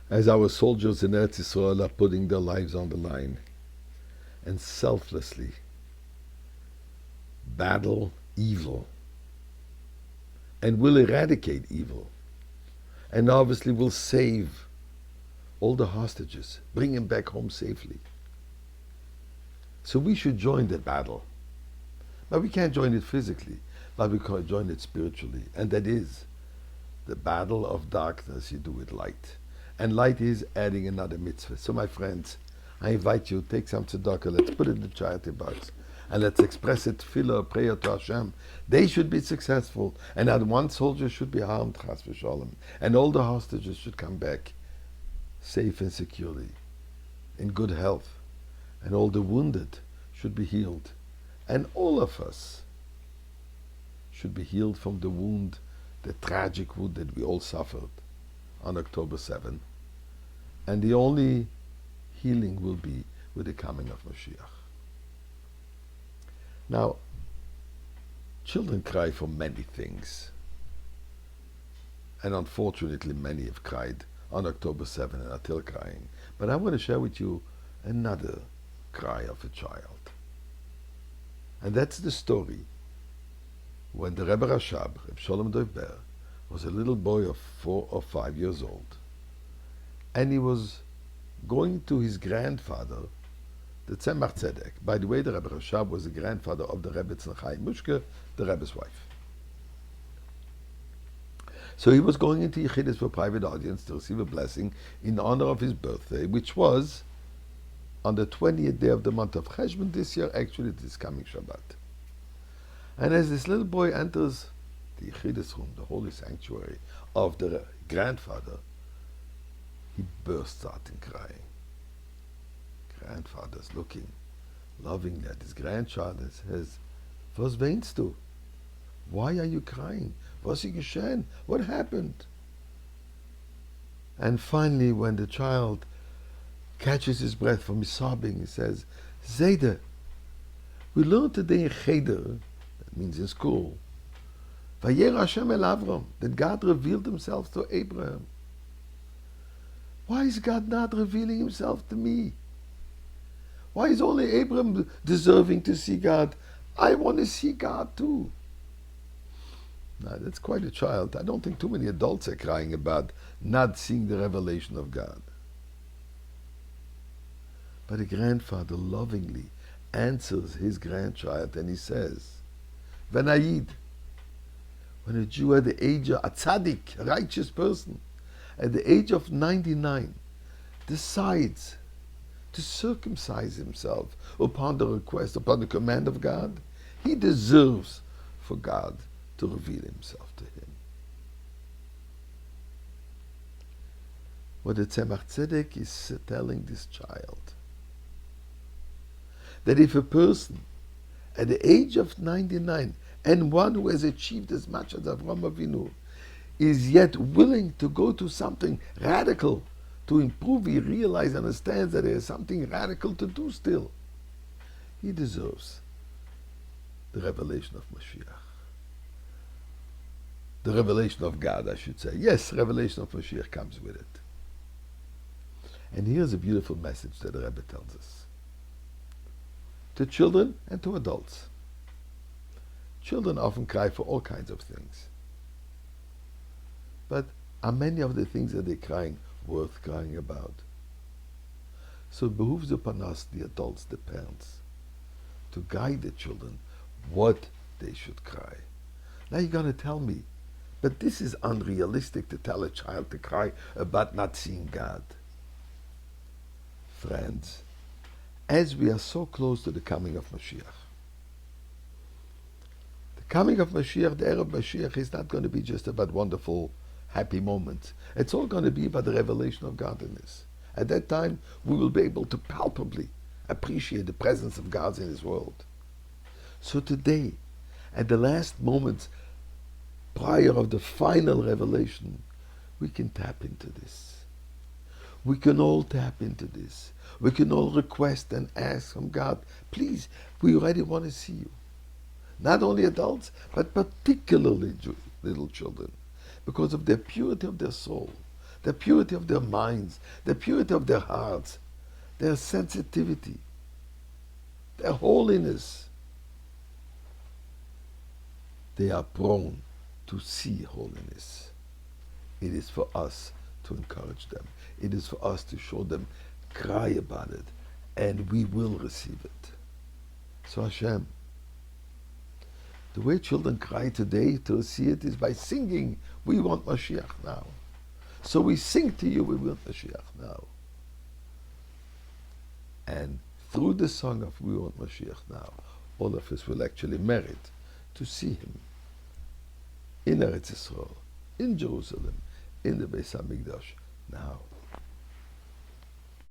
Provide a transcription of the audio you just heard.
as our soldiers in Eretz Yisrael are putting their lives on the line and selflessly battle evil and will eradicate evil and obviously will save all the hostages, bring them back home safely. So we should join that battle. But we can't join it physically, but we can join it spiritually. And that is the battle of darkness you do with light. And light is adding another mitzvah. So my friends, I invite you, take some tzedakah, let's put it in the charity box, and let's express it, tefillah, prayer to Hashem. They should be successful, and not one soldier should be harmed, chas v'sholem. And all the hostages should come back safe and securely, in good health. And all the wounded should be healed. And all of us should be healed from the wound, the tragic wound that we all suffered on October 7. And the only healing will be with the coming of Mashiach. Now, children cry for many things. And unfortunately, many have cried on October 7 and are still crying. But I want to share with you another cry of a child. And that's the story when the Rebbe Rashab, Reb Sholem Doiber, was a little boy of 4 or 5 years old. And he was going to his grandfather, the Tzemach Tzedek. By the way, the Rebbe Rashab was the grandfather of the Rebbe Tzemach Mushke, the Rebbe's wife. So he was going into Yechidus for private audience to receive a blessing in honor of his birthday, which was on the 20th day of the month of Cheshvan this year, actually this coming Shabbat. And as this little boy enters the Yechidus room, the holy sanctuary of the grandfather, he bursts out in crying. Grandfather's looking lovingly at his grandchild and says, "Was weinst du? Why are you crying? Was ist geschehen? What happened?" And finally, when the child catches his breath from his sobbing, he says, "Zayde, we learned today in Cheder," that means in school, "Vayer Hashem el Avram," that God revealed himself to Abraham. Why is God not revealing himself to me? Why is only Abraham deserving to see God? I want to see God too. Now, that's quite a child. I don't think too many adults are crying about not seeing the revelation of God. But a grandfather lovingly answers his grandchild and he says, "Venayid," when a Jew at the age of a tzaddik, a righteous person, at the age of 99, decides to circumcise himself upon the request, upon the command of God, he deserves for God to reveal himself to him. What the Tzemach Tzedek is telling this child, that if a person at the age of 99 and one who has achieved as much as Avraham Avinu is yet willing to go to something radical to improve, he realizes, understands that there is something radical to do still, he deserves the revelation of Mashiach. The revelation of God, I should say. Yes, revelation of Mashiach comes with it. And here's a beautiful message that the Rebbe tells us. To children and to adults. Children often cry for all kinds of things. But are many of the things that they're crying worth crying about? So it behooves upon us, the adults, the parents, to guide the children what they should cry. Now you're going to tell me, but this is unrealistic to tell a child to cry about not seeing God. Friends, as we are so close to the coming of Mashiach, the coming of Mashiach, the era of Mashiach, is not going to be just about wonderful, happy moments. It's all going to be about the revelation of godliness. At that time, we will be able to palpably appreciate the presence of God in this world. So today, at the last moments prior of the final revelation, we can tap into this. We can all tap into this. We can all request and ask from God, please, we already want to see you. Not only adults, but particularly little children, because of the purity of their soul, the purity of their minds, the purity of their hearts, their sensitivity, their holiness. They are prone to see holiness. It is for us to encourage them. It is for us to show them, cry about it, and we will receive it. So Hashem, the way children cry today to see it is by singing, we want Mashiach now. So we sing to you, we want Mashiach now. And through the song of we want Mashiach now, all of us will actually merit to see him in Eretz Yisrael, in Jerusalem, in the Beis HaMikdash now.